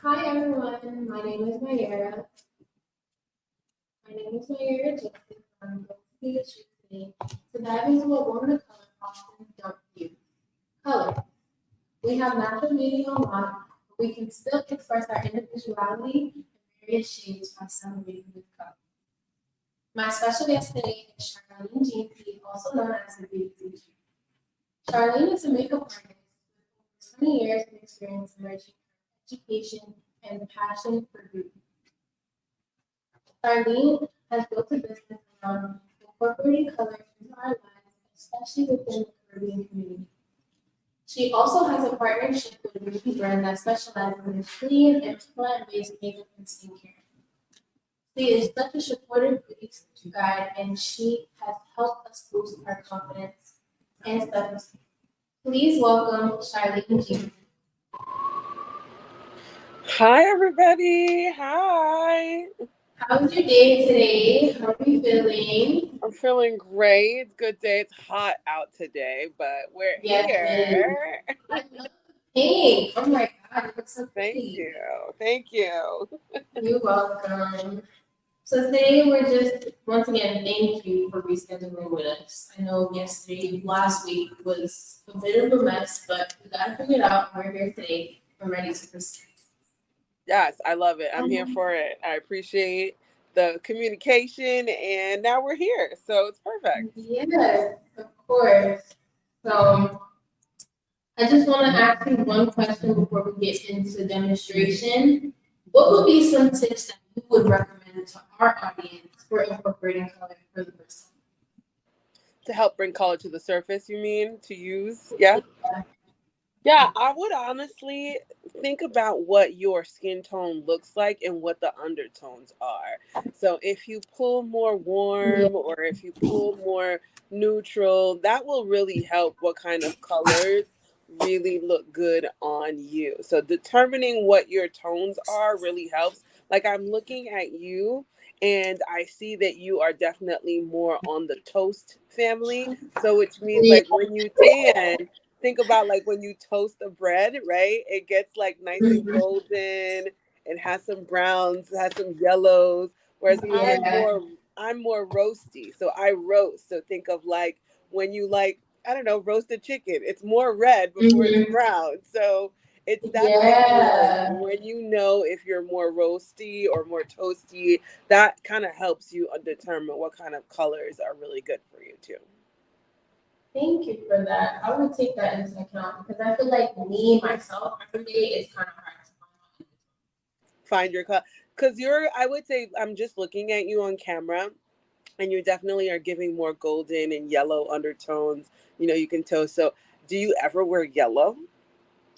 Hi everyone, my name is Mayera. Jeanty from today to dive into what women of color often don't use. Color. We have natural beauty on lock, but we can still express our individuality in various shades by celebrating with color. My special guest today is Sharlene Jeanty, also known as the beauty teacher. Sharlene is a makeup artist with over 20 years of experience merging education and passion for beauty. Sharlene has built a business around incorporating color into our lives, especially within the Caribbean community. She also has a partnership with a beauty brand that specializes in clean and plant-based makeup and skincare. She is such a supportive face to guide, and she has helped us boost our confidence and self-esteem. Please welcome Sharlene Jeanty. Hi, everybody. Hi. How was your day today? How are you feeling? I'm feeling great. It's a good day. It's hot out today, but we're here. Hey, oh my God, it looks so Thank pretty. you. Thank you. You're welcome. So today we're just, once again, thank you for rescheduling with us. I know last week was a bit of a mess, but we got to figure it out. We're here today. I'm ready to proceed. Yes, I love it. I'm here for it. I appreciate the communication, and now we're here. So it's perfect. Yes, of course. So I just want to ask you one question before we get into the demonstration. What would be some tips that you would recommend to our audience for incorporating color for the first time? To help bring color to the surface, you mean to use? Yeah. Yeah, I would honestly think about what your skin tone looks like and what the undertones are. So if you pull more warm or if you pull more neutral, that will really help what kind of colors really look good on you. So determining what your tones are really helps. Like I'm looking at you and I see that you are definitely more on the toast family. So which means like when you tan, think about like when you toast the bread, right? It gets like nice and golden. It has some browns, it has some yellows. Whereas I'm more roasty. So I roast. So think of like when you like, I don't know, roasted chicken. It's more red before it's brown. So it's that type of like when you know if you're more roasty or more toasty, that kind of helps you determine what kind of colors are really good for you too. Thank you for that. I would take that into account because I feel like me, myself, every day is kind of hard to find your color. Because I would say, I'm just looking at you on camera and you definitely are giving more golden and yellow undertones. You can tell. So do you ever wear yellow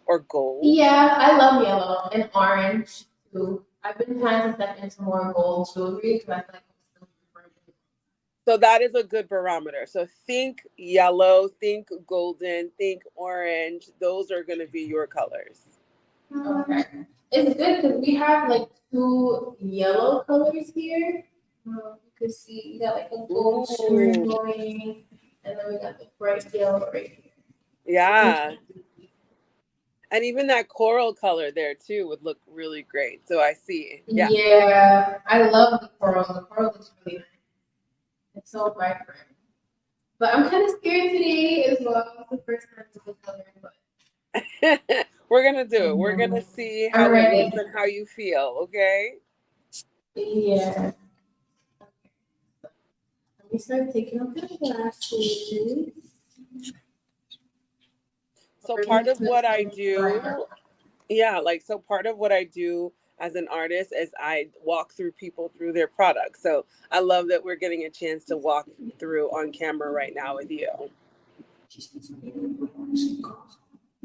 or gold? Yeah, I love yellow and orange too. I've been trying to step into more gold jewelry because I feel like I'm still. So that is a good barometer. So think yellow, think golden, think orange. Those are going to be your colors. Okay. It's good because we have like two yellow colors here. You can see we got like a gold shimmer going, and then we got the bright yellow right here. Yeah. And even that coral color there too would look really great. So I see. Yeah, I love the coral. The coral looks really nice. It's so vibrant. But I'm kind of scared today as well. It's the first time to go color, but we're gonna do it. We're gonna see how it looks and how you feel. Okay. Yeah. Let me start taking off the glasses. So part of what I do, part of what I do as an artist is I walk through people through their products. So I love that we're getting a chance to walk through on camera right now with you.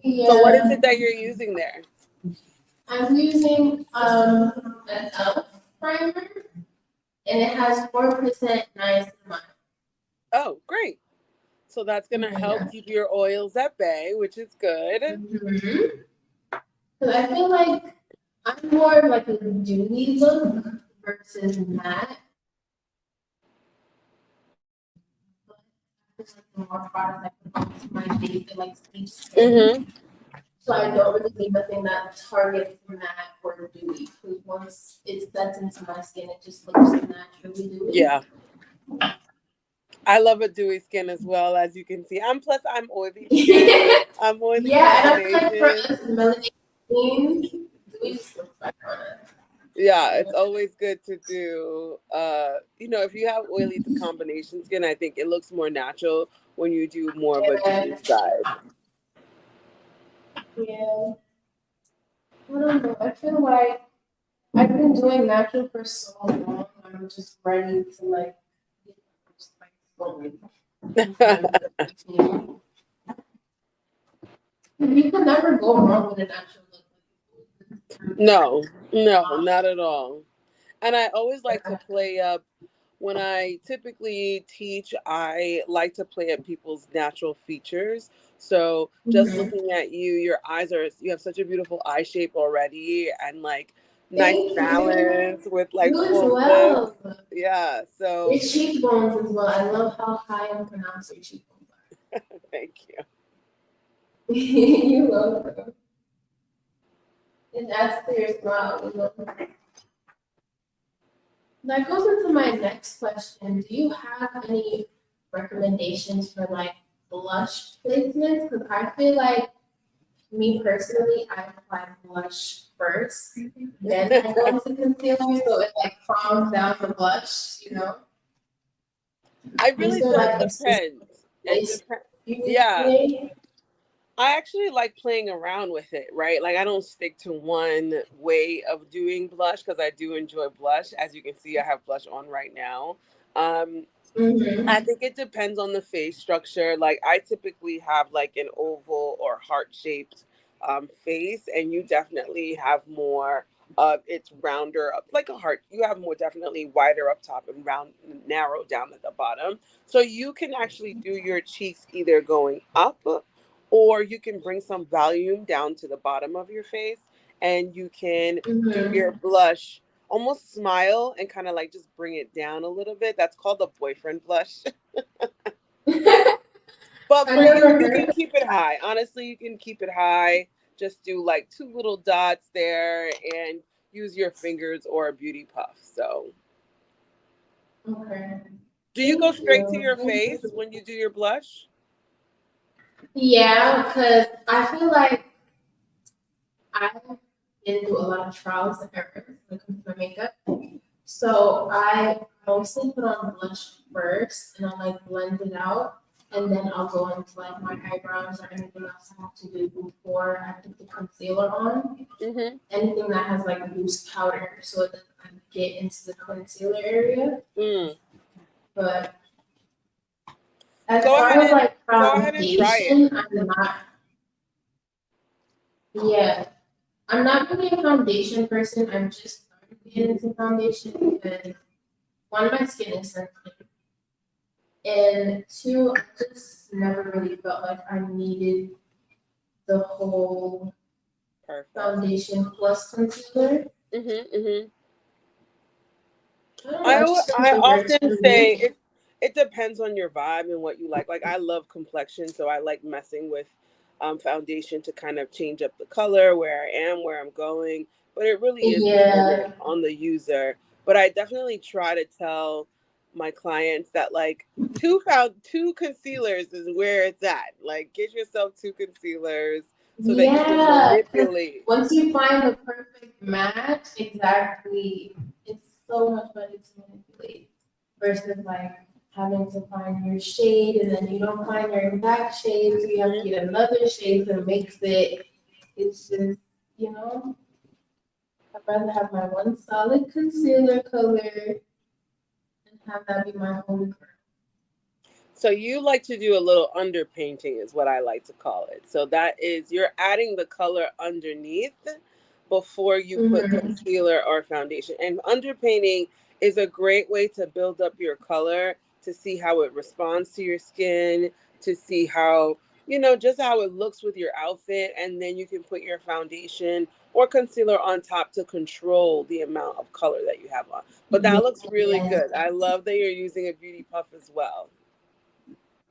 Yeah. So what is it that you're using there? I'm using an elf primer, and it has 4% niacinamide. Oh, great. So that's going to help keep your oils at bay, which is good. Because I feel like I'm more of like a dewy look versus matte. More products I can my face, it like sleeps skin. Mm-hmm. So I don't really need nothing that targets matte or dewy. Because once it sets into my skin, it just looks naturally dewy. Yeah. I love a dewy skin as well, as you can see. I'm oily skin. I'm oily Yeah, and I feel like for combination. us melanated skin, dewy just looks better on us. Yeah, it's always good to do. If you have oily combination skin, I think it looks more natural when you do more of a dewy Yeah, side. yeah. I don't know. I feel like I've been doing natural for so long. I'm just ready to like, just like slowly. You know? You can never go wrong with a natural look. No, no, not at all. And I always like to play up when I typically teach, I like to play at people's natural features. So just Mm-hmm. looking at you, you have such a beautiful eye shape already and like nice Thank you. balance with like You as full lips. well. Yeah, Your so cheekbones as well. I love how high and pronounced your cheekbones thank you. are. You love them. It adds to your smile. You love them. That goes into my next question. Do you have any recommendations for like blush placements? Because I feel like me personally, I apply blush first, then I go into concealer, so it like calms down the blush, you know? It Is really there does like a system depend. It place depends. you Yeah. play? I actually like playing around with it, right? Like I don't stick to one way of doing blush because I do enjoy blush. As you can see, I have blush on right now. Um, Mm-hmm. I think it depends on the face structure. Like I typically have like an oval or heart shaped face, and you definitely have more of it's rounder up like a heart. You have more definitely wider up top and round narrow down at the bottom. So you can actually do your cheeks either going up or you can bring some volume down to the bottom of your face and you can do your Mm-hmm. blush almost smile and kind of like just bring it down a little bit. That's called the boyfriend blush. But I for you, never you heard can of keep it high. Honestly, you can keep it high. Just do like two little dots there and use your fingers or a beauty puff. So, Okay. do you go Thank straight to you. your Thank face you. when you do your blush? Yeah, because I feel like I've been through a lot of trials and errors when it comes to my makeup. So I mostly put on blush first and I'll like blend it out. And then I'll go into like my eyebrows or anything else I have to do before I put the concealer on. Mm-hmm. Anything that has like loose powder so it doesn't like, get into the concealer area. Mm. But as Go far ahead as and like go ahead and try it. foundation, I'm not, yeah, I'm not really a foundation person. I'm just starting to get into foundation because one, my skin is sensitive. And two, I just never really felt like I needed the whole Perfect. foundation plus concealer. Mm-hmm. Mm-hmm. I don't know, it just I really works often for say me. it depends on your vibe and what you like. Like I love complexion, so I like messing with foundation to kind of change up the color where I am, where I'm going. But it really is dependent Yeah, on the user. But I definitely try to tell my clients that like two concealers is where it's at. Like get yourself two concealers so that you can yeah. 'Cause manipulate. once you find the perfect match, exactly, it's so much better to manipulate versus like having to find your shade and then you don't find your exact shade, so you have to Mhm. get another shade to mix it. It's just, you know, I'd rather have my one solid concealer color and have that be my holy grail. So you like to do a little underpainting is what I like to call it. So that is you're adding the color underneath before you put Mm-hmm. concealer or foundation. And underpainting is a great way to build up your color, to see how it responds to your skin, to see how, just how it looks with your outfit. And then you can put your foundation or concealer on top to control the amount of color that you have on. But that looks really Yes. good. I love that you're using a beauty puff as well.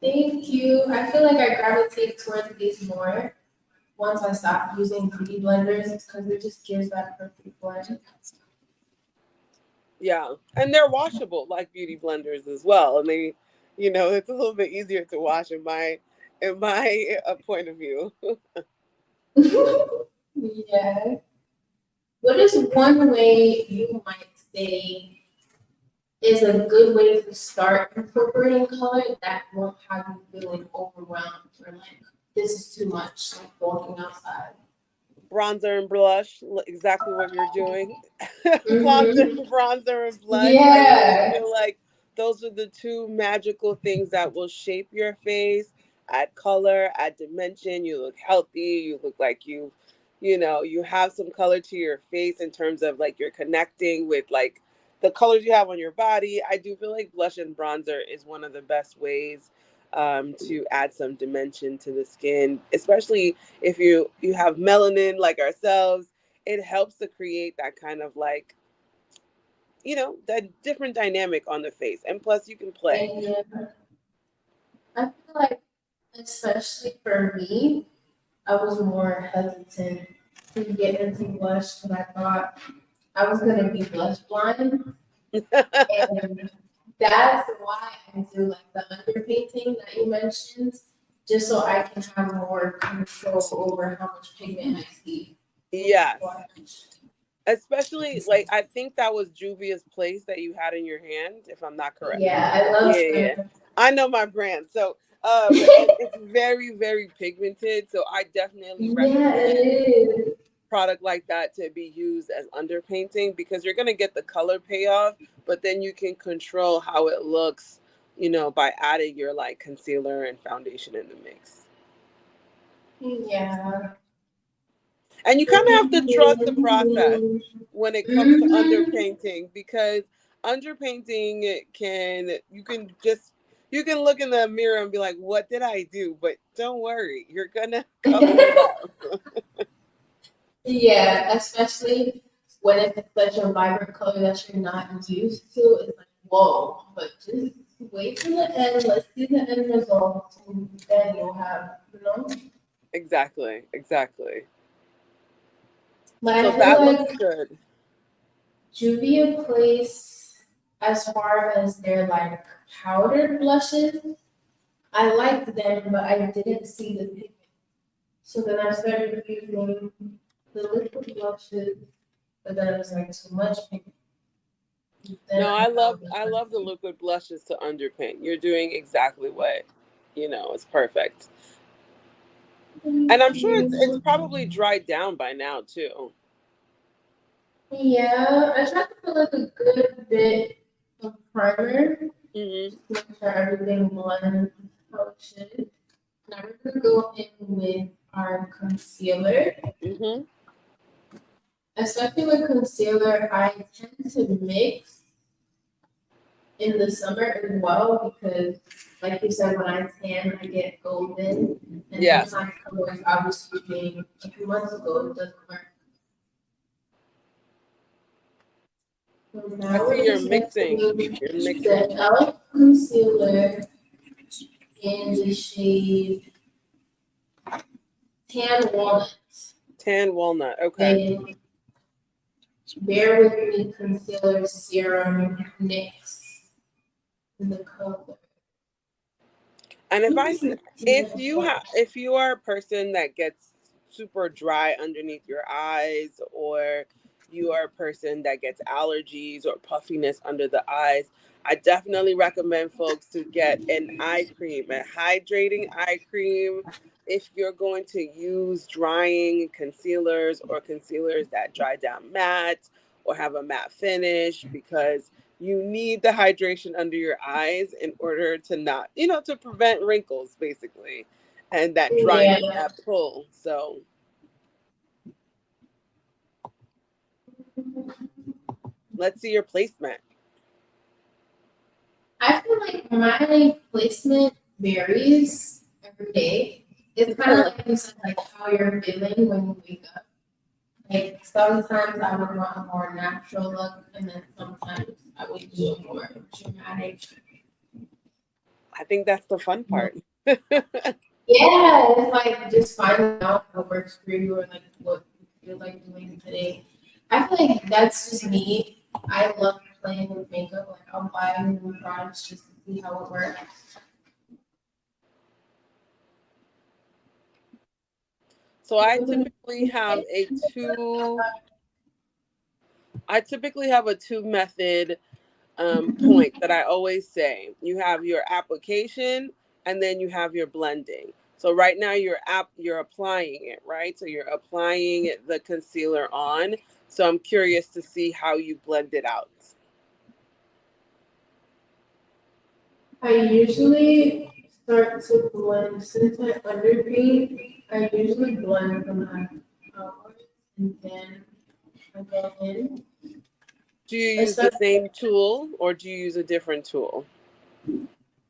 Thank you. I feel like I gravitate towards these more once I stop using beauty blenders because it just gives that perfect blend. Yeah, and they're washable like beauty blenders as well. And they, it's a little bit easier to wash in my point of view. Yeah. What is one way you might say is a good way to start incorporating color that won't have you feeling overwhelmed or like this is too much, like walking outside? Bronzer and blush, exactly what you're doing. Mm-hmm. Bronzer and blush. I really Yeah. feel like those are the two magical things that will shape your face, add color, add dimension. You look healthy. You look like you have some color to your face in terms of like you're connecting with like the colors you have on your body. I do feel like blush and bronzer is one of the best ways to add some dimension to the skin, especially if you have melanin like ourselves. It helps to create that kind of like that different dynamic on the face, and plus you can play. And yeah, I feel like especially for me, I was more hesitant to get into blush because I thought I was gonna be blush blind. And that's why I do like the underpainting that you mentioned, just so I can have more control over how much pigment I see in my Yes, blush. especially like I think that was Juvia's Place that you had in your hand, if I'm not correct. Yeah, I love Yeah, yeah. her. I know my brand. So and it's very, very pigmented. So I definitely Yeah, recommend it is. product like that to be used as underpainting because you're gonna get the color payoff, but then you can control how it looks, by adding your like concealer and foundation in the mix. Yeah. And you kind of have to trust the process Mhm. when it comes to underpainting because underpainting you can look in the mirror and be like, what did I do? But don't worry, you're gonna cover it up. Yeah, especially when it's such a vibrant color that you're not used to. It's like, whoa, but just wait till the end. Let's see the end result, and then you'll have. Exactly, exactly. But So I feel that looks like good. Juvia Place, as far as their like powdered blushes, I liked them, but I didn't see the pigment. So then I started using the liquid blushes, but then it was like too much pigment. Then No, I found I love the liquid blushes to underpaint. You're doing exactly what it's perfect. And I'm sure it's the. probably dried down by now too. Yeah, I tried to put like a good bit of primer, Hmm. just to make sure everything blends how it should. Now we're gonna go in with our concealer. Hmm. Especially with concealer, I tend to mix in the summer as well because, like you said, when I tan, I get golden, and Yes. sometimes colors I was using a few months ago it doesn't work. So I now see we're you're just mixing. mixing You're the mixing. e.l.f. concealer in the shade Tan Walnut. Tan walnut. Okay. And Bare With Me Concealer Serum Mix in the color. And Let me see if you are a person that gets super dry underneath your eyes, or you are a person that gets allergies or puffiness under the eyes, I definitely recommend folks to get an eye cream, a hydrating eye cream. If you're going to use drying concealers or concealers that dry down matte or have a matte finish, because you need the hydration under your eyes in order to not, to prevent wrinkles basically, and that dryness, Yeah. that pull. So let's see your placement. I feel like my placement varies every day. It's kind of like you said, like how you're feeling when you wake up. Like sometimes I would want a more natural look, and then sometimes I would do a more dramatic. I think that's the fun part. Yeah, it's like just finding out what works for you or like what you feel like doing today. I feel like that's just me. I love playing with makeup. Like I'll buy new products just to see how it works. So I typically have a two method point that I always say. You have your application and then you have your blending. So right now you're applying it, right? So you're applying the concealer on. So I'm curious to see how you blend it out. I usually start to blend since I underpaint. I usually blend from my outwards and then I go in. Do you use the Especially, same tool or do you use a different tool?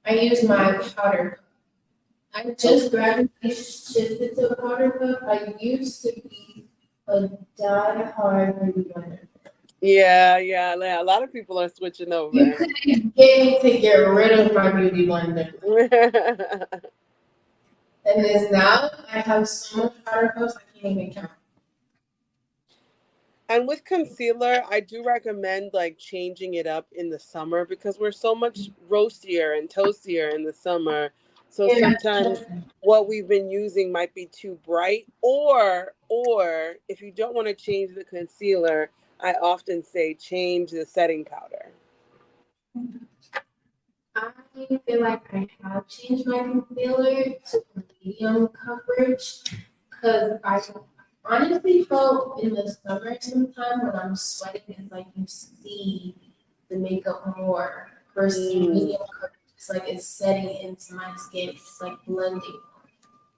I use my powder. I just gradually shifted to a powder puff. I used to be a die-hard beauty blender. Yeah. A lot of people are switching You over. couldn't get me to get rid of my beauty blender. And this now, I have so much powder puffs, I can't even count. And with concealer, I do recommend like changing it up in the summer because we're so much roastier and toastier in the summer. So Yeah. sometimes what we've been using might be too bright or if you don't want to change the concealer, I often say change the setting powder. I feel like I have changed my concealer to medium coverage because I honestly felt in the summer sometime when I'm sweating, it's like you see the makeup more versus Mm, medium coverage. It's like it's setting into my skin. It's like blending.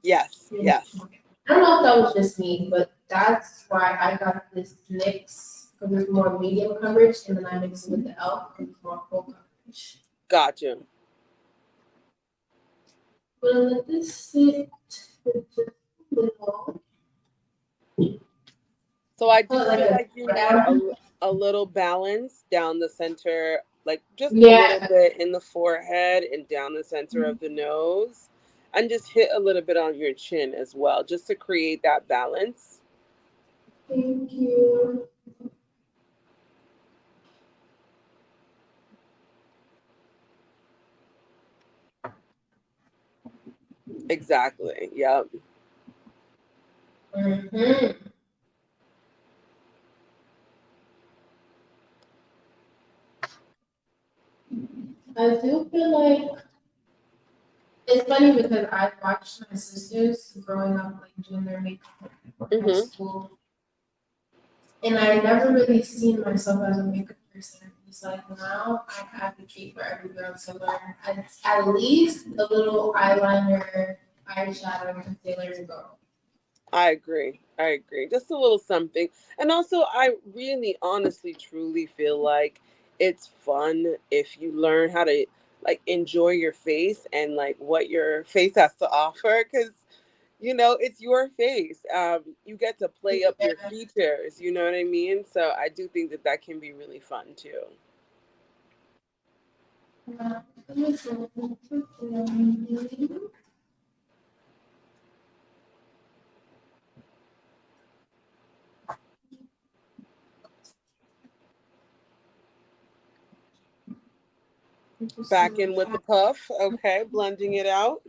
yes, You know? yes. I don't know if that was just me, but that's why I got this mix because it's more medium coverage, and then I mix it with the elf because it's more full coverage. Gotcha. But let this sit for just a little. So I do Put like feel a like you need brown. a little balance down the center, like just a little Yeah. bit in the forehead and down the center of the nose, and just hit a little bit on your chin as well, just to create that balance. Thank you. Exactly. Yep. Mm-hmm. I do feel like it's funny because I watched my sisters growing up, like doing their makeup in high Hmm. school, and I never really seen myself as a makeup person. It's like now I advocate for every girl to learn at least a little eyeliner, eyeshadow, and concealer to go. I agree. I agree. Just a little something. And also, I really, honestly, truly feel like it's fun if you learn how to like enjoy your face and like what your face has to offer because it's your face. You get to play up your features. You know what I mean? So I do think that that can be really fun too. Back in with the puff. Okay, blending it out.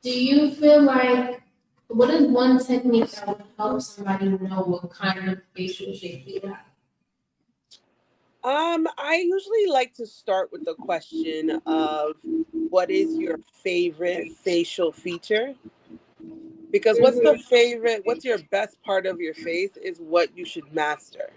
Do you feel like what is one technique that would help somebody know what kind of facial shape they have? I usually like to start with the question of what is your favorite facial feature? Because what's your best part of your face is what you should master.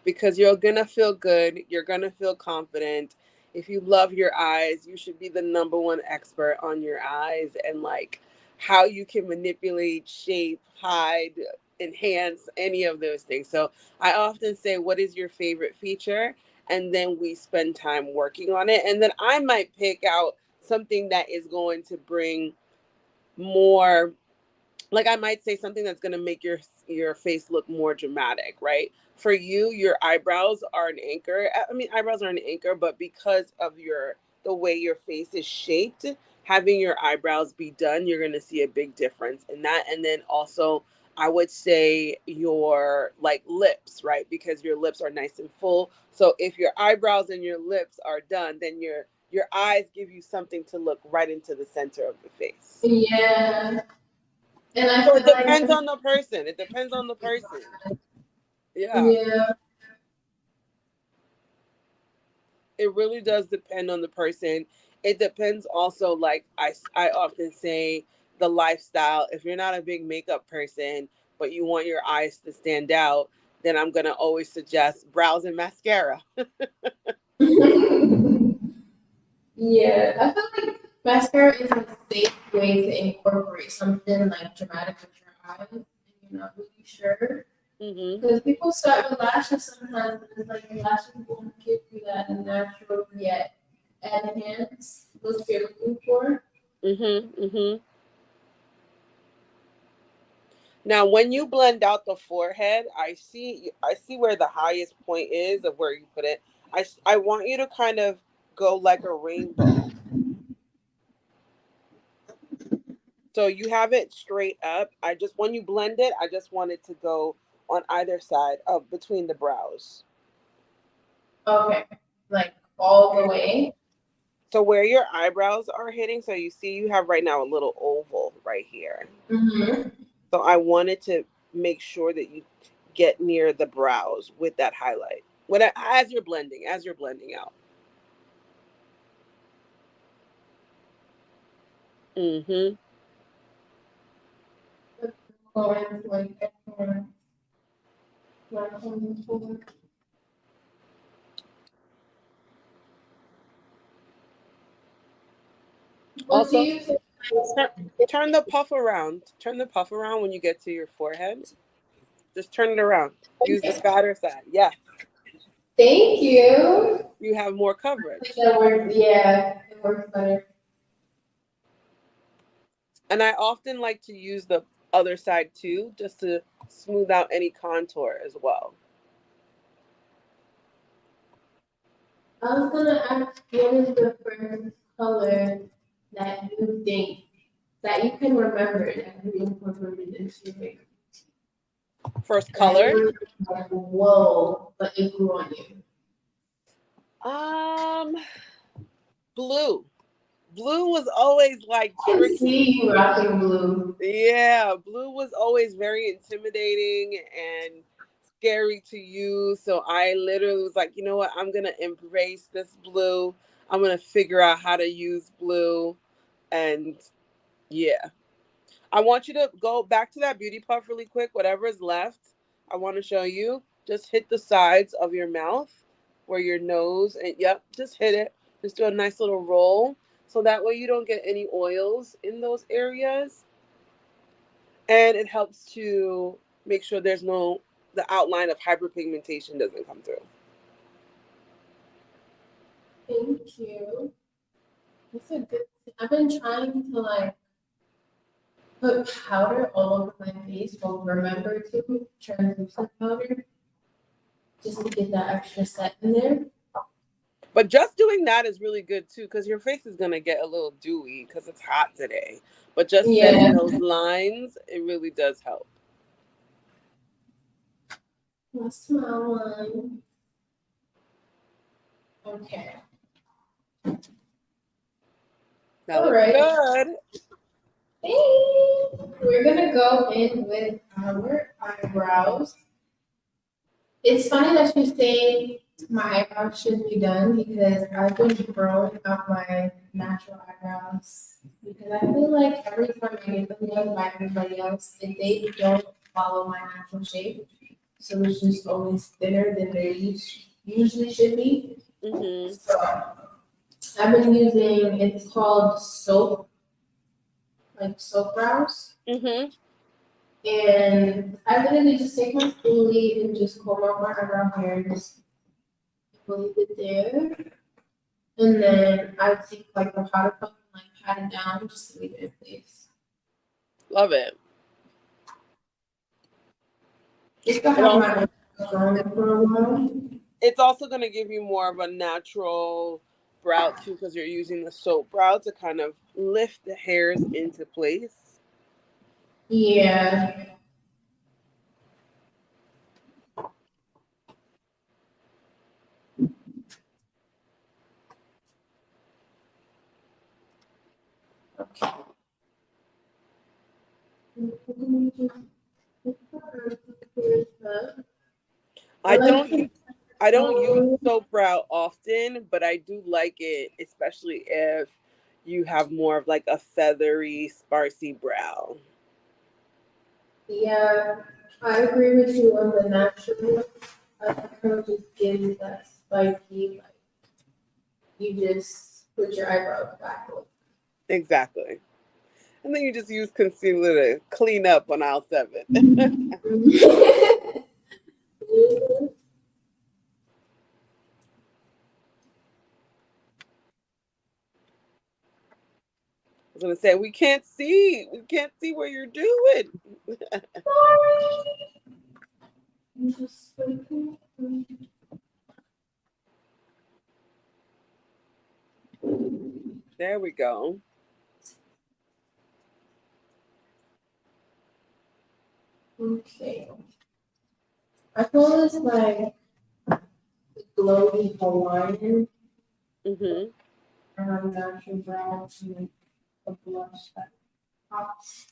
Because you're gonna feel good, you're gonna feel confident. If you love your eyes, you should be the number one expert on your eyes and like how you can manipulate, shape, hide, enhance any of those things. So I often say, what is your favorite feature? And then we spend time working on it. And then I might pick out something that is going to bring more, like I might say something that's going to make your face look more dramatic, right? For you, your eyebrows are an anchor. I mean, eyebrows are an anchor, but because of your the way your face is shaped, having your eyebrows be done, you're going to see a big difference in that. And then also, I would say your like lips, right? Because your lips are nice and full. So if your eyebrows and your lips are done, then your eyes give you something to look right into the center of the face. Yeah. And I So feel it like, depends on the person. It depends on the person. Yeah. yeah. It really does depend on the person. It depends also, like I often say, the lifestyle. If you're not a big makeup person, but you want your eyes to stand out, then I'm going to always suggest brows and mascara. Yeah, I feel like mascara is a safe way to incorporate something like dramatic with your eyes, and you're not really sure. Hmm. Because people start with lashes sometimes, and it's like your lashes won't give you that natural yet enhance what you're looking for. Hmm. Hmm. Now, when you blend out the forehead, I see where the highest point is of where you put it. I want you to kind of go like a rainbow. So you have it straight up. I just, when you blend it, I just want it to go on either side of between the brows. Okay, like all the way. So where your eyebrows are hitting, so you see you have right now a little oval right here. Mm-hmm. So I wanted to make sure that you get near the brows with that highlight. As you're blending out. Mm-hmm. Going like like, what do Also, you think? turn, turn the puff around. Turn the puff around when you get to your forehead. Just turn it around. Use the fatter side. Yeah, Thank you. you have more coverage. That works. Yeah, it works better. And I often like to use the other side too, just to smooth out any contour as well. I was gonna ask, what is the first color that you think that you can remember that you incorporated into your makeup? First That color. you were like, whoa, but it grew on you. Um, blue. Blue was always like I can tricky. see you rocking blue. Yeah, blue was always very intimidating and scary to use. So I literally was like, you know what? I'm gonna embrace this blue. I'm gonna figure out how to use blue. And yeah. I want you to go back to that beauty puff really quick. Whatever is left, I want to show you. Just hit the sides of your mouth where your nose and yep, just hit it. Just do a nice little roll. So that way you don't get any oils in those areas. And it helps to make sure the outline of hyperpigmentation doesn't come through. Thank you. That's a good. I've been trying to like put powder all over my face, but remember to translucent powder just to get that extra set in there. But just doing that is really good too, because your face is gonna get a little dewy because it's hot today. But just setting Yeah, those lines, it really does help. that's my one. Okay. That All looks right. good. We're gonna go in with our eyebrows. It's funny that you say my eyebrows should be done because I've been growing out my natural eyebrows because I feel like every time I get them done by everybody else, if they don't follow my natural shape, so it's just always thinner than they usually should be. Mhm. So I've been using it's called soap, like soap brows. Mhm. And I literally just take my spoolie and just comb out my eyebrow hairs, leave it there. And then I take like the powder puff and like pat it down just to leave it in place. Love it. Just to It have also my hair growing for a while. it's also going to give you more of a natural, brow too, because you're using the soap brow to kind of lift the hairs into place. Yeah. Okay. I I like don't the use I don't use tone. soap brow often, but I do like it, especially if you have more of like a feathery, sparsy brow. Yeah, I agree with you on the natural. I kind just gives that spiky, like you just put your eyebrows back. Exactly. And then you just use concealer to clean up on aisle 7. I was gonna say we can't see what you're doing. There we go. Okay. I call this like glowy Hawaiian Hmm. natural brown and a blush that pops.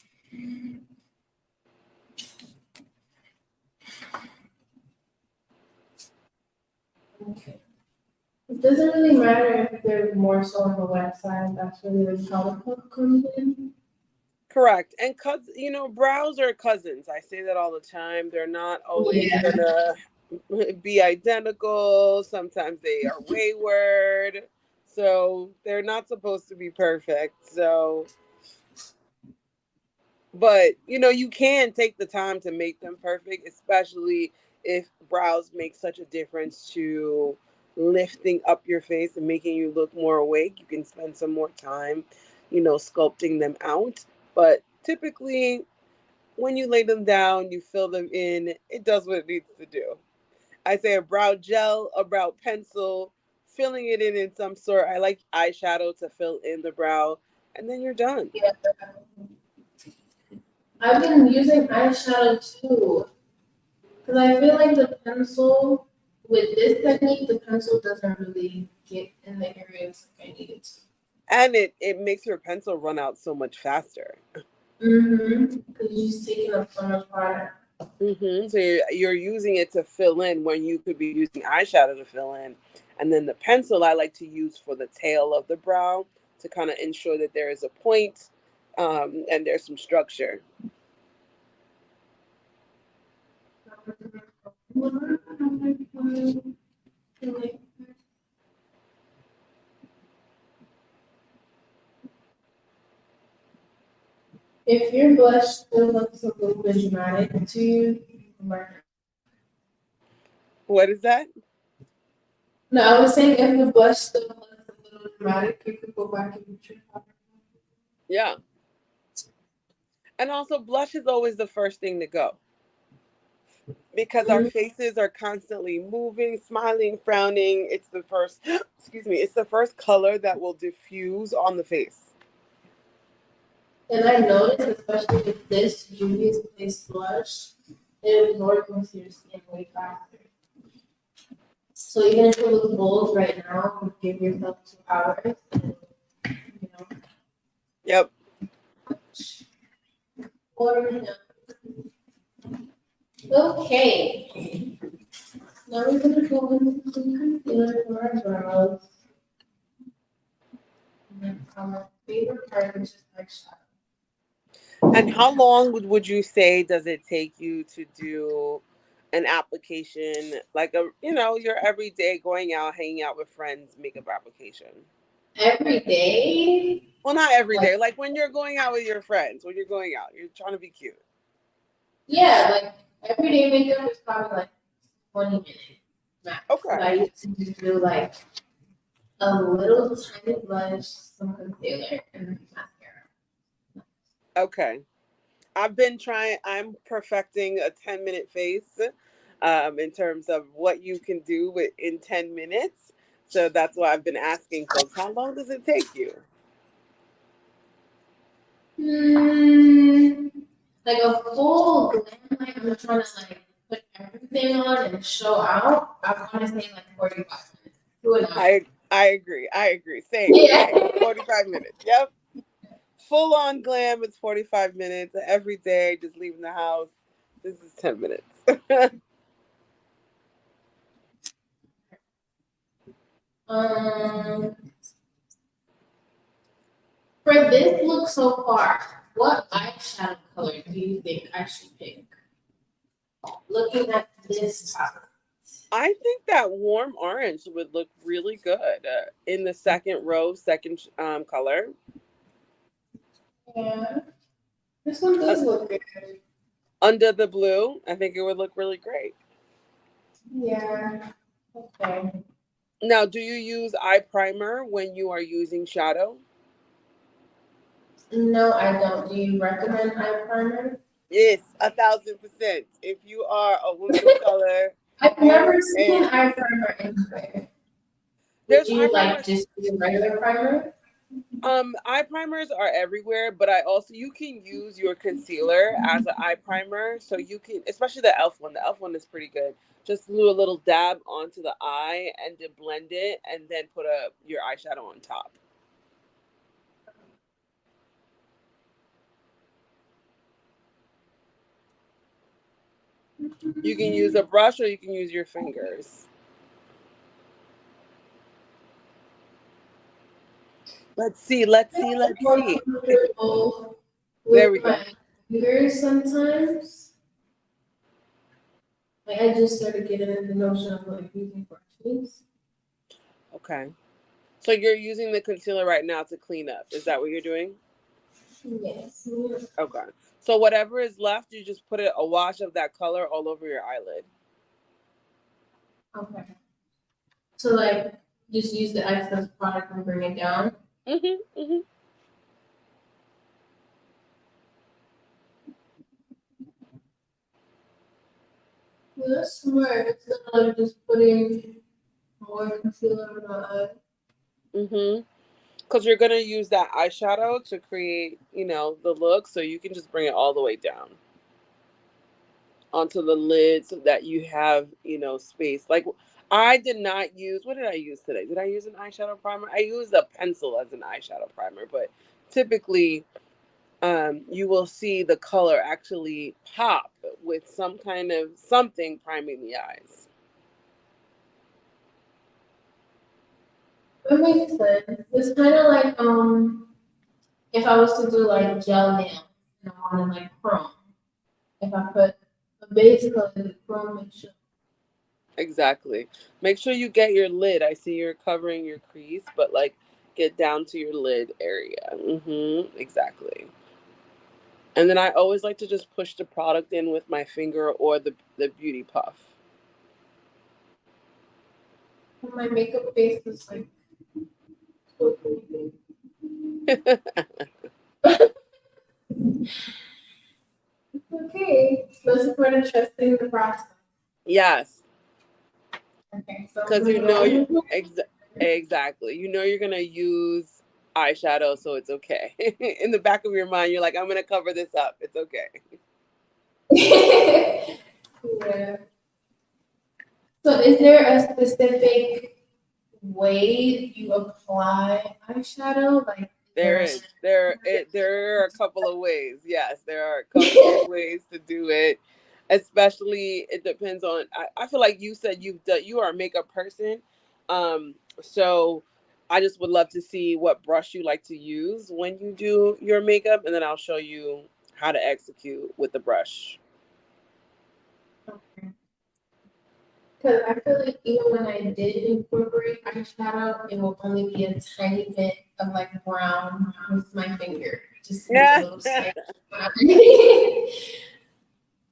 Okay. It doesn't really matter if they're more so on the wet side. That's really where the color comes in. Correct. And brows are cousins. I say that all the time. They're not always Yeah. gonna be identical. Sometimes they are wayward. So they're not supposed to be perfect. But you can take the time to make them perfect, especially if brows make such a difference to lifting up your face and making you look more awake. You can spend some more time, sculpting them out. But typically, when you lay them down, you fill them in, it does what it needs to do. I say a brow gel, a brow pencil, filling it in some sort. I like eyeshadow to fill in the brow, and then you're done. Yeah. I've been using eyeshadow too. Because I feel like the pencil, with this technique, the pencil doesn't really get in the areas like I need it to. And it makes your pencil run out so much faster. Mm-hmm. Because you're just taking up so much water. So you're using it to fill in when you could be using eyeshadow to fill in. And then the pencil I like to use for the tail of the brow to kind of ensure that there is a point, and there's some structure. If your blush still looks a little bit dramatic to you, you can mark it. What is that? No, I was saying if the blush still looks a little dramatic, you could go back and put your powder. Yeah. And also, blush is always the first thing to go because our Mm-hmm. faces are constantly moving, smiling, frowning. It's the first, excuse me, it's the first color that will diffuse on the face. And I noticed, especially with this Juvia's Place blush, it absorbs into your skin way faster. So even if it looks bold right now, you give yourself 2 hours, and, you know, Yep. water it down. Okay. Now we're gonna go into some concealer for our brows. And then our favorite part is just eyeshadow. And how long would you say does it take you to do an application, like your everyday going out, hanging out with friends makeup application? Every day, Well, not every like, day. Like when you're going out with your friends, when you're going out, you're trying to be cute. yeah, like everyday makeup is probably like 20 minutes max. But Okay. I used to just do like a little tiny blush, some concealer, and mascara. Okay. I'm perfecting a 10-minute face, in terms of what you can do in 10 minutes. So that's why I've been asking folks, how long does it take you? Like a full glam night, I'm trying to like put everything on and show out. I want to say like 45 minutes. 2 hours. I agree. Same. Yeah. 45 minutes. Yep. Full on glam is 45 minutes. Every day, just leaving the house. This is 10 minutes. For this look so far, what eyeshadow color do you think I should pick? Looking at this palette. I think that warm orange would look really good in the second row, second color. Yeah, this one does look good. Under the blue, I think it would look really great. Yeah. Okay. Now, do you use eye primer when you are using shadow? No, I don't. Do you recommend eye primer? Yes, 1,000%. If you are a woman of color, I've never seen and eye primer anywhere. Would there's eye you like primers. just use regular primer? Eye primers are everywhere, but you can use your concealer as an eye primer. So you can, especially the e.l.f. one. The e.l.f. one is pretty good. Just do a little dab onto the eye and then blend it, and then put your eyeshadow on top. You can use a brush or you can use your fingers. Let's see. More comfortable There we with go. my fingers sometimes. Like I just started getting in the notion of like using brushes. Okay. So you're using the concealer right now to clean up. Is that what you're doing? Yes. Okay. So whatever is left, you just put a wash of that color all over your eyelid. Okay. So like just use the excess product and bring it down. Mm-hmm. Well, that's smart. It's not like just putting more concealer on my eye. Mm-hmm. Because you're gonna use that eyeshadow to create, the look, so you can just bring it all the way down onto the lid so that you have, space. Like I did not use. What did I use today? Did I use an eyeshadow primer? I used a pencil as an eyeshadow primer, but typically, you will see the color actually pop with some kind of something priming the eyes. That makes sense. It's kind of like if I was to do like gel nails and I wanted like chrome. If I put a base color, the chrome would show. Exactly. Make sure you get your lid. I see you're covering your crease, but like get down to your lid area. Exactly. And then I always like to just push the product in with my finger or the beauty puff. My makeup base is like okay. Let's put trusting the process. Yes, Okay, so because exactly. You're gonna use eyeshadow, so it's okay. In the back of your mind, you're like, I'm gonna cover this up. It's okay. yeah. So is there a specific way you apply eyeshadow? Like There is. There are a couple of ways. Yes, there are a couple of ways to do it. Especially, it depends on. I feel like you said you are a makeup person, so I just would love to see what brush you like to use when you do your makeup, and then I'll show you how to execute with the brush. okay. Because I feel like even when I did incorporate eyeshadow, it will only be a tiny bit of like brown with my finger, just to make a Yeah. little slight.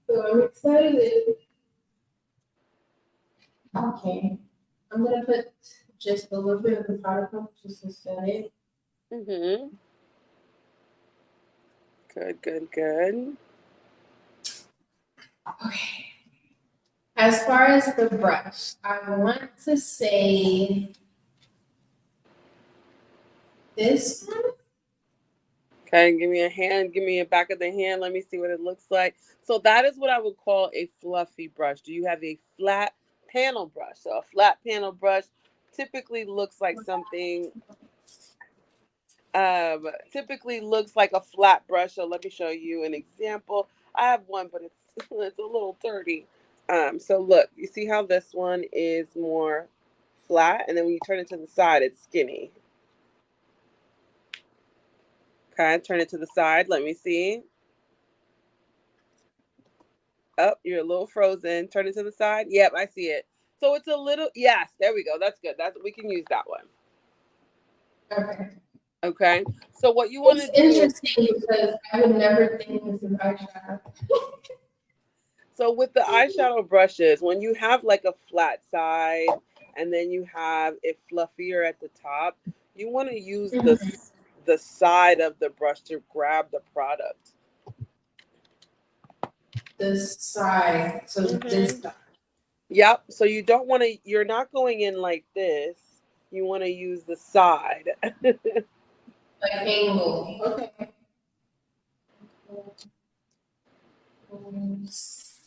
So I'm excited. Okay, I'm gonna put just a little bit of the powder puff just to set it. Mhm. Good. Good. Good. Okay. As far as the brush, I want to say This one? Okay, give me a hand, give me a back of the hand. Let me see what it looks like. So that is what I would call a fluffy brush. Do you have a flat panel brush? So a flat panel brush typically looks like something, typically looks like a flat brush. So let me show you an example. I have one, but it's it's a little dirty. So look, you see how this one is more flat, and then when you turn it to the side, it's skinny. Okay, turn it to the side. Let me see. Oh, you're a little frozen. Turn it to the side. Yep, I see it. So it's a little, yes, there we go. That's good. That's, we can use that one. Okay. Okay. So what you want to It's do, interesting because I would never think this is eyeshadow. so with the eyeshadow brushes, when you have like a flat side and then you have it fluffier at the top, you want to use the side of the brush to grab the product. This side, so this side. Yep. So you don't want to, you're not going in like this. You want to use the side. Like angle. Okay.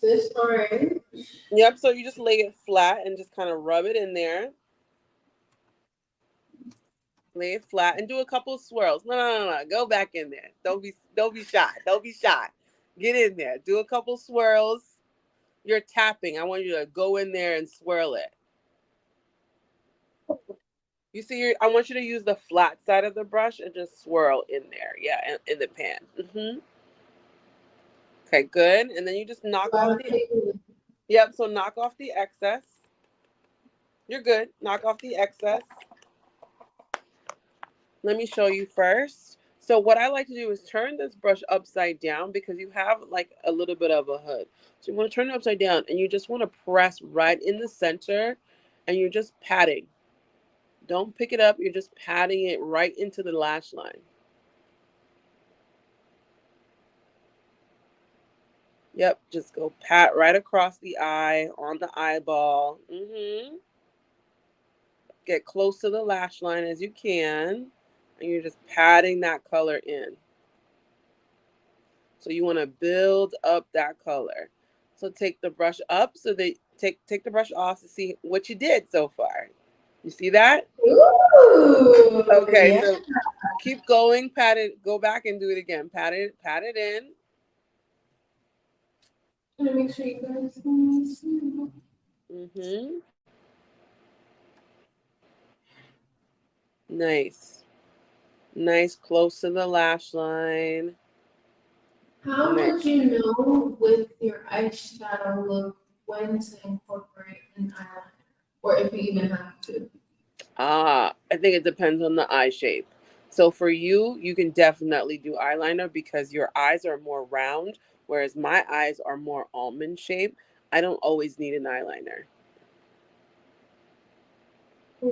This orange. Yep. So you just lay it flat and just kind of rub it in there. Lay it flat and do a couple of swirls. No. Go back in there. Don't be shy. Don't be shy. Get in there. Do a couple swirls. You're tapping. I want you to go in there and swirl it. You see, I want you to use the flat side of the brush and just swirl in there. Yeah, in the pan. Okay, good. And then you just knock off the. Yep. So knock off the excess. You're good. Knock off the excess. Let me show you first. So what I like to do is turn this brush upside down because you have like a little bit of a hood. So you want to turn it upside down and you just want to press right in the center and you're just patting. Don't pick it up. You're just patting it right into the lash line. Yep. Just go pat right across the eye, on the eyeball. Get close to the lash line as you can. And you're just patting that color in. So you want to build up that color. So take the brush up so they take the brush off to see what you did so far. You see that? Ooh, Okay, yeah. so keep going, pat it, go back and do it again. Pat it in. Let me make sure you guys can see. Nice. Nice, close to the lash line. How Nice. would you know with your eyeshadow look when to incorporate an eyeliner? Or if you even have to? I think it depends on the eye shape. So for you, you can definitely do eyeliner because your eyes are more round, whereas my eyes are more almond shaped. I don't always need an eyeliner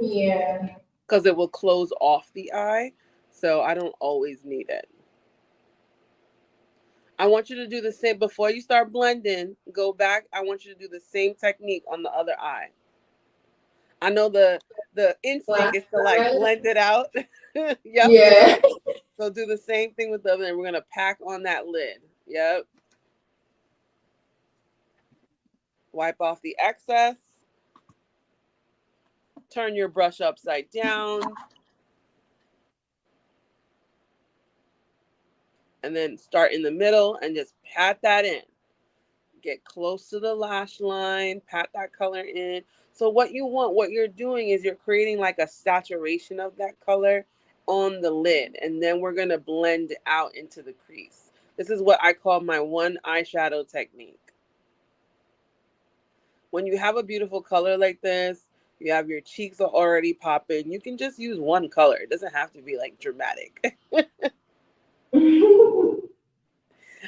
Yeah. because it will close off the eye. So I don't always need it. I want you to do the same before you start blending. Go back. I want you to do the same technique on the other eye. I know the instinct is to like blend it out. Yep. Yeah. So do the same thing with the other, and we're gonna pack on that lid. Yep. Wipe off the excess. Turn your brush upside down. And then start in the middle and just pat that in. Get close to the lash line, pat that color in. So what you want, what you're doing is you're creating like a saturation of that color on the lid. And then we're gonna blend out into the crease. This is what I call my one eyeshadow technique. When you have a beautiful color like this, you have your cheeks are already popping, you can just use one color. It doesn't have to be like dramatic.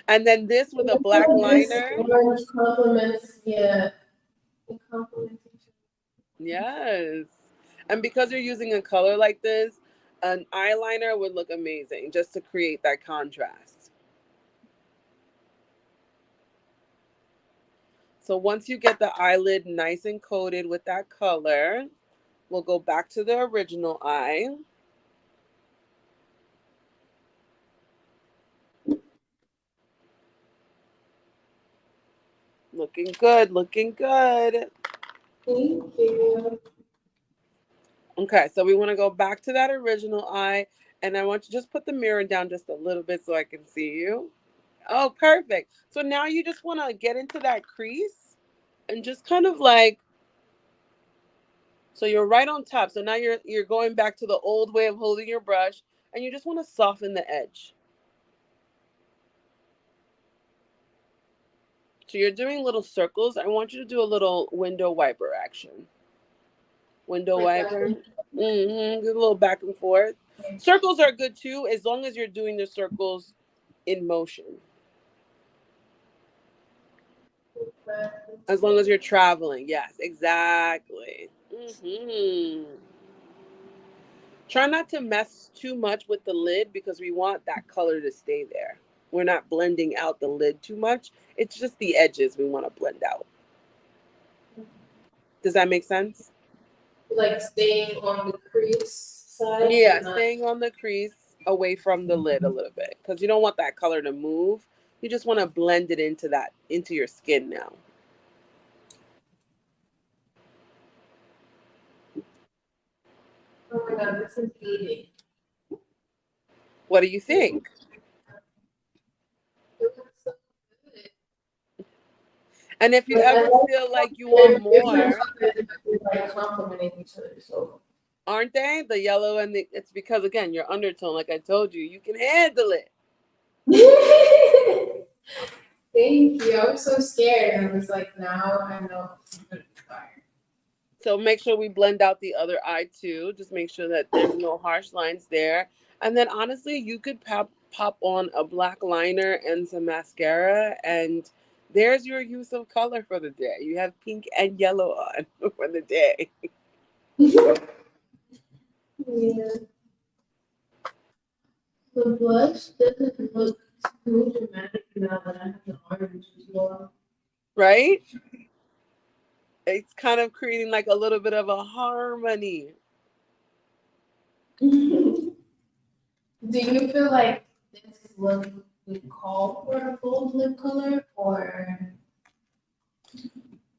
And then this with a black liner. Orange compliments, yeah. It compliments each Yes. And because you're using a color like this, an eyeliner would look amazing just to create that contrast. So once you get the eyelid nice and coated with that color, we'll go back to the original eye. Looking good, looking good. Thank you. Okay, so we want to go back to that original eye, and I want you to just put the mirror down just a little bit so I can see you. Oh, perfect. So now you just want to get into that crease and just kind of like, so you're right on top. So now you're going back to the old way of holding your brush, and you just want to soften the edge. So you're doing little circles. I want you to do a little window wiper action. Window Like that. wiper. Mm-hmm. Get a little back and forth. Circles are good too, as long as you're doing the circles in motion. As long as you're traveling. Yes, exactly. Mm-hmm. Try not to mess too much with the lid because we want that color to stay there. We're not blending out the lid too much. It's just the edges we want to blend out. Does that make sense? Like staying on the crease side. Yeah, Not... staying on the crease away from the lid a little bit because you don't want that color to move. You just want to blend it into your skin now. Oh my God, this is eating. What do you think? It looks so good. And if you But I ever like feel like you they're want different more, colors, they're like complementing each other. So aren't they? The yellow and it's because again, your undertone, like I told you, you can handle it. thank you. I was so scared. And I was like, now I know I'm gonna try. So make sure we blend out the other eye too. Just make sure that there's no harsh lines there. And then honestly, you could pop on a black liner and some mascara, and there's your use of color for the day. You have pink and yellow on for the day. Yeah. The blush doesn't look too dramatic now that I have the orange as well. Right? It's kind of creating like a little bit of a harmony. Do you feel like this look would call for a bold lip color, or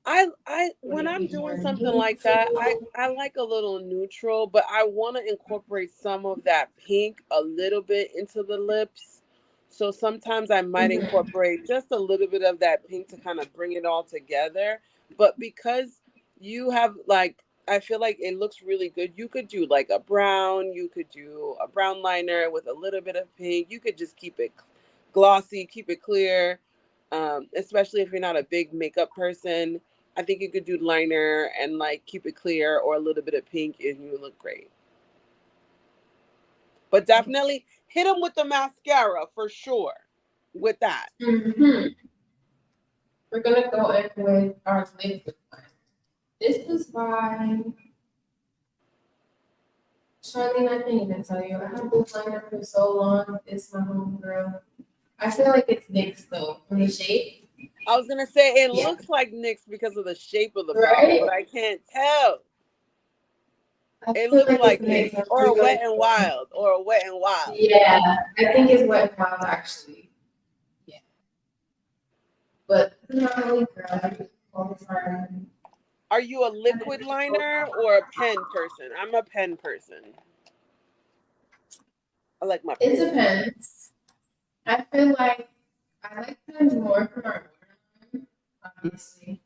I would when it I'm be doing more something like that, I neutral? I like a little neutral, but I want to incorporate some of that pink a little bit into the lips. So sometimes I might Mhm. incorporate just a little bit of that pink to kind of bring it all together. But because you have like I feel like it looks really good. You could do like a brown, you could do a brown liner with a little bit of pink. You could just keep it glossy, keep it clear. Especially if you're not a big makeup person, I think you could do liner and like keep it clear or a little bit of pink and you look great. But definitely hit them with the mascara for sure with that. Mhm. We're gonna go in with our liquid one. This was by Sharlene. I can't even tell you. I had this liner for so long. It's my homegirl. I feel like it's NYX though, from the shape. I was going to say it Yeah. looks like NYX because of the shape of the bottle, but Right? I can't tell. I It feel looks like it's like NYX NYX. or I'm a gonna Wet and go. Wild or a Wet and Wild. Yeah, I think it's Wet n Wild actually. Yeah. But normally, girl, I just all the time. Are you a liquid liner or a pen person? I'm a pen person. I like my It pen. depends. I feel like I like pens more for my waterline, obviously.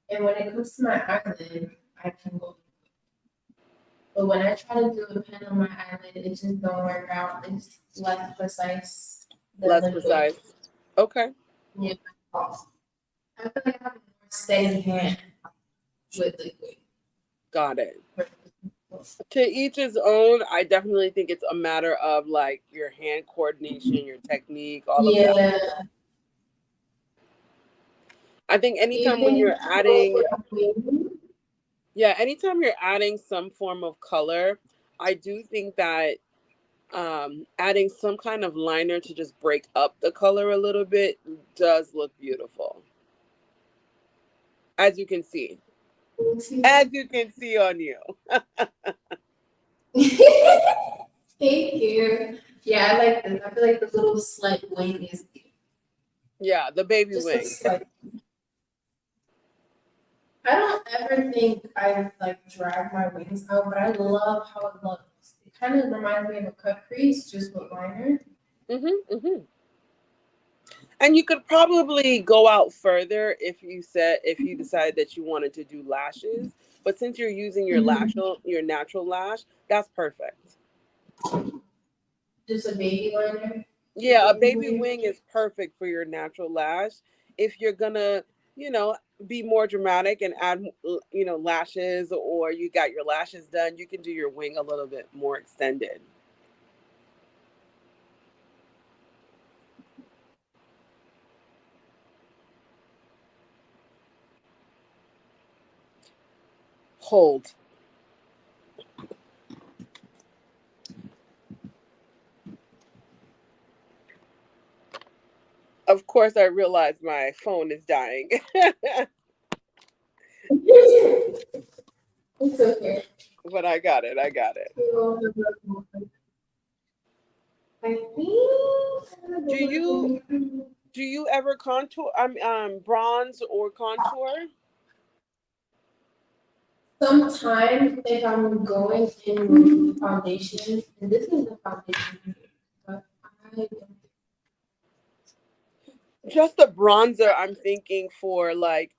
And when it comes to my eyelid, I can go. But when I try to do a pen on my eyelid, it just don't work out. It's less precise than Less liquid. precise. Okay. Yeah. I feel like I have a more steady hand with liquid. Got it. To each his own. I definitely think it's a matter of like your hand coordination, your technique, all of that. Yeah. I think Do you anytime when think you're you should go adding, for a wing? yeah, anytime you're adding some form of color, I do think that adding some kind of liner to just break up the color a little bit does look beautiful, as you can see. As you can see on you. Thank you. Yeah, I like this. I feel like the little slight wing is Yeah, the baby just a wing. slight. I don't ever think I like drag my wings out, but I love how it looks. It kind of reminds me of a cut crease, just with liner. Mm-hmm. And you could probably go out further if you decide that you wanted to do lashes. But since you're using your natural lash, that's perfect. Just a baby liner. Yeah, a baby wing is perfect for your natural lash. If you're gonna, you know, be more dramatic and add, lashes, or you got your lashes done, you can do your wing a little bit more extended. Hold. Of course, I realize my phone is dying. It's okay. But I got it. I got it. I Do you think do you ever contour? Bronze or contour? sometimes if I'm going in with foundation, and this is the foundation, but I don't. Just the bronzer, I'm thinking for like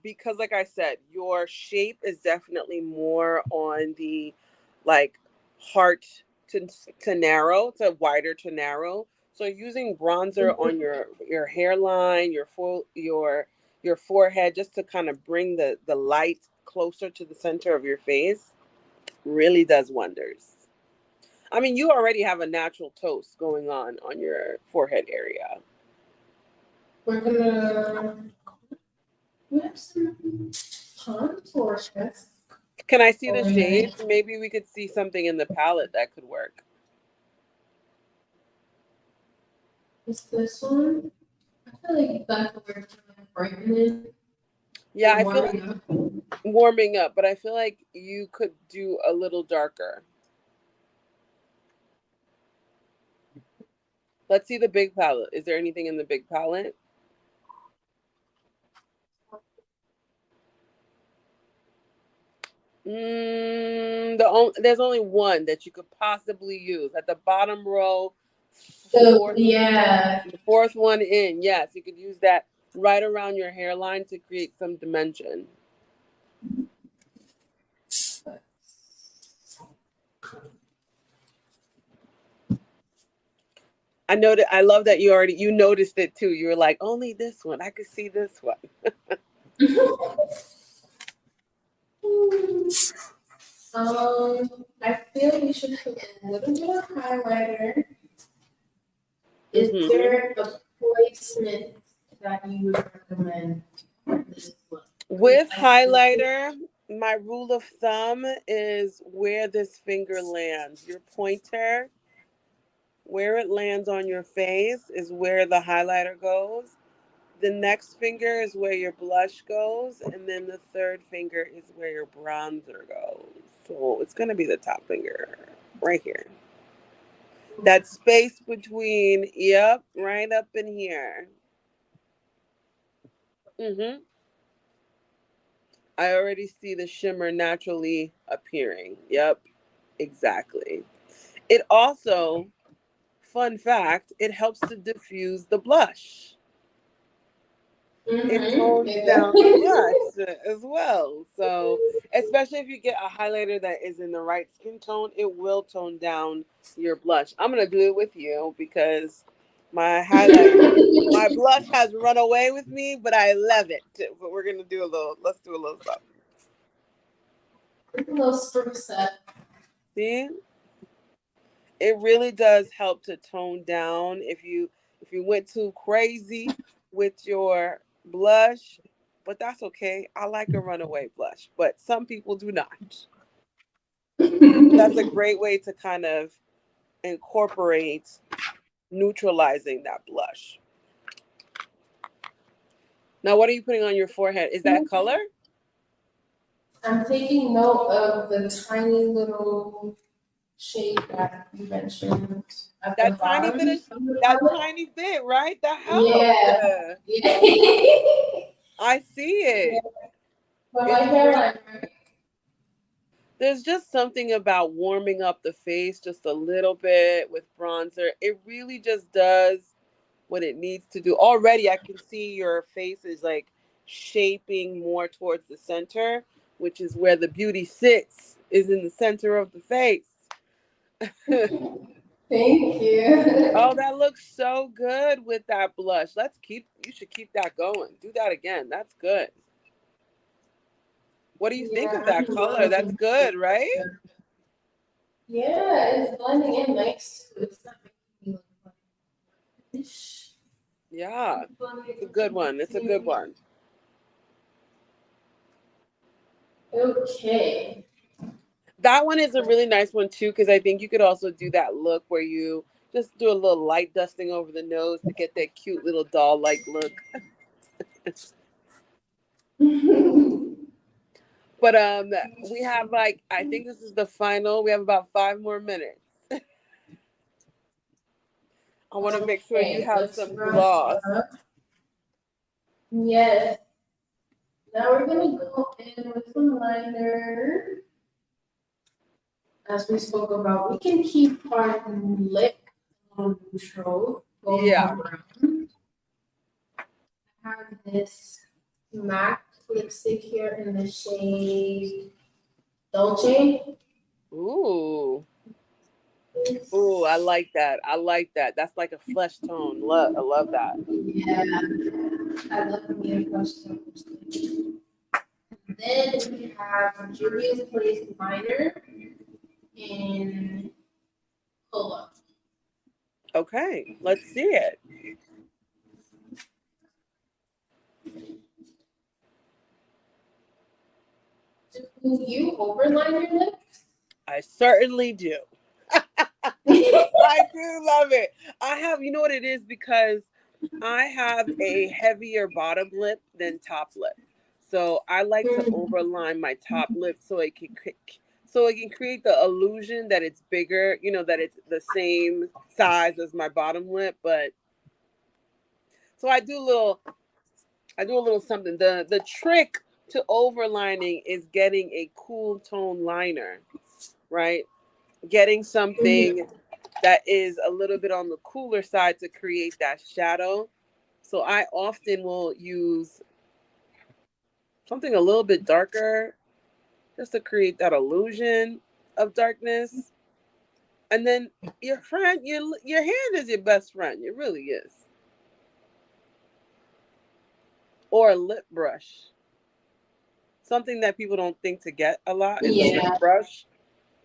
because like I said, your shape is definitely more on the like heart to narrow, to wider to narrow. So using bronzer on your hairline, your forehead, just to kind of bring the light closer to the center of your face, really does wonders. I mean, you already have a natural toast going on your forehead area. We're gonna we have some contour tests Can I see the over here. shades? Maybe we could see something in the palette that could work. Is this one? I feel like that's what we're trying to brighten Yeah, and I feel like warming up. warming up, but I feel like you could do a little darker. Let's see the big palette. Is there anything in the big palette? There's only one that you could possibly use at the bottom row, So fourth, yeah. the fourth one in. Yes, you could use that right around your hairline to create some dimension. I know that I love that you noticed it too. You were like, only this one. I could see this one. I feel you should put a little bit of highlighter. Is Hmm. there a placement that you would recommend for this look? With highlighter, my rule of thumb is where this finger lands. Your pointer, where it lands on your face, is where the highlighter goes. The next finger is where your blush goes, and then the third finger is where your bronzer goes. So it's going to be the top finger right here. That space between, yep, right up in here. Hmm. I already see the shimmer naturally appearing. Yep, exactly. It also, fun fact, it helps to diffuse the blush. It tones down the Exactly. blush as well. So, especially if you get a highlighter that is in the right skin tone, it will tone down your blush. I'm gonna do it with you because my blush has run away with me, but I love it. But let's do a little something. A little spruce up. See? It really does help to tone down if you went too crazy with your blush, but that's okay. I like a runaway blush, but some people do not. But that's a great way to kind of incorporate neutralizing that blush. Now, what are you putting on your forehead? Is that color? I'm taking note of the tiny little shade that you mentioned at the That tiny bit bottom of of the that palette. tiny bit, right? That helps. Yeah. Yeah. I see it. But my It's hairline, right? there's just something about warming up the face just a little bit with bronzer. It really just does what it needs to do. Already, I can see your face is like shaping more towards the center, which is where the beauty sits, is in the center of the face. Thank you. Oh, that looks so good with that blush. You should keep that going. Do that again. That's good. What do you think Yeah, of I'm that color? That's loving good, it. right? Yeah, it's blending in nice too. It's not making me look blackish. Yeah, It's blending it's a good into one. It's a good the one. face. Okay. That one is a really nice one too, because I think you could also do that look where you just do a little light dusting over the nose to get that cute little doll-like look. But we have like I think this is the final. We have about 5 more minutes. I want to make sure you Okay, have let's some run gloss. up. Yes. Now we're gonna go in with some liner. As we spoke about, we can keep our lip on neutral, go Yeah. more brown. I have this MAC lipstick here in the shade Dolce. Ooh. Ooh, I like that. I like that. That's like a flesh tone. I love that. Yeah, I love the medium brush. Then we have Juvia's Place liner in Cola. Okay, let's see it. Do you overline your lips? I certainly do. I do love it. I have, you know what it is, because I have a heavier bottom lip than top lip. So I like to overline my top lip so it can create the illusion that it's bigger, that it's the same size as my bottom lip, but so I do a little something. The trick to overlining is getting a cool tone liner, right? Getting something that is a little bit on the cooler side to create that shadow. So I often will use something a little bit darker just to create that illusion of darkness. And then your hand is your best friend. It really is. Or a lip brush. Something that people don't think to get a lot is a lip Yeah. brush,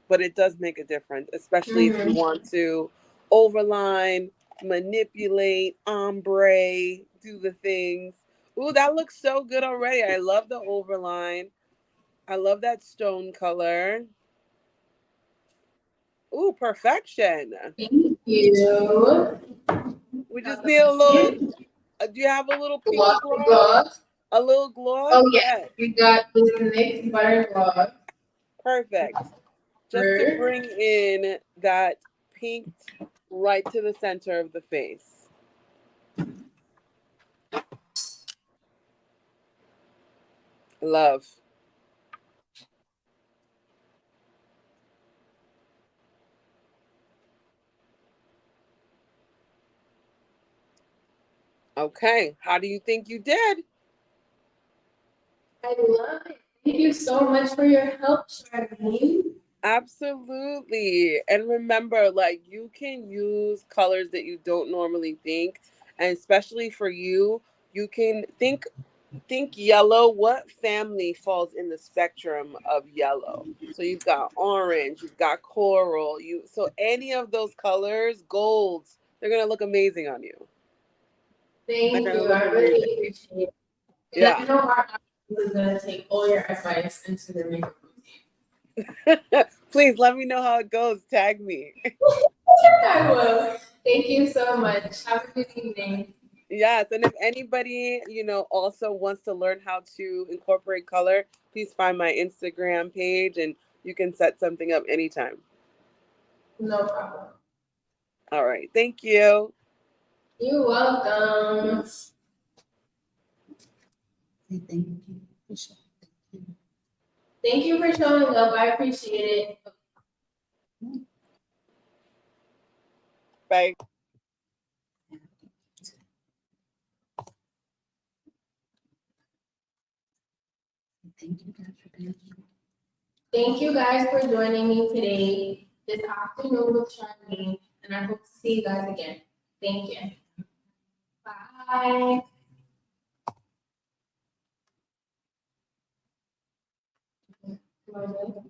but it does make a difference, especially if you want to overline, manipulate, ombre, do the things. Ooh, that looks so good already. I love the overline. I love that stone color. Ooh, perfection. Thank you. We just need a little. Do you have a little pink Gloss, gloss? gloss. A little gloss? Oh yeah, Yes. we got this mixed butter gloss. Perfect. Just to For bring in that pink right to the center of the face. Love. Okay. How do you think you did? I love it. Thank you so much for your help, Sharlene. Absolutely. And remember, like, you can use colors that you don't normally think. And especially for you, you can think yellow. What family falls in the spectrum of yellow? So you've got orange, you've got coral, so any of those colors, golds, they're gonna look amazing on you. They're Thank gonna you. look I really amazing. appreciate it. And I Yeah. know our audience is gonna take all your advice into their makeup Please let me know how it goes. Tag me. routine. I will. Thank you so much. Have a good evening. Yes, and if anybody, also wants to learn how to incorporate color, please find my Instagram page and you can set something up anytime. No problem. All right. Thank you. You're welcome. Thank you. Thank you for showing up. I appreciate it. Bye. Thank you guys for joining me today, this afternoon with Sharlene, and I hope to see you guys again. Thank you. Bye. Come on,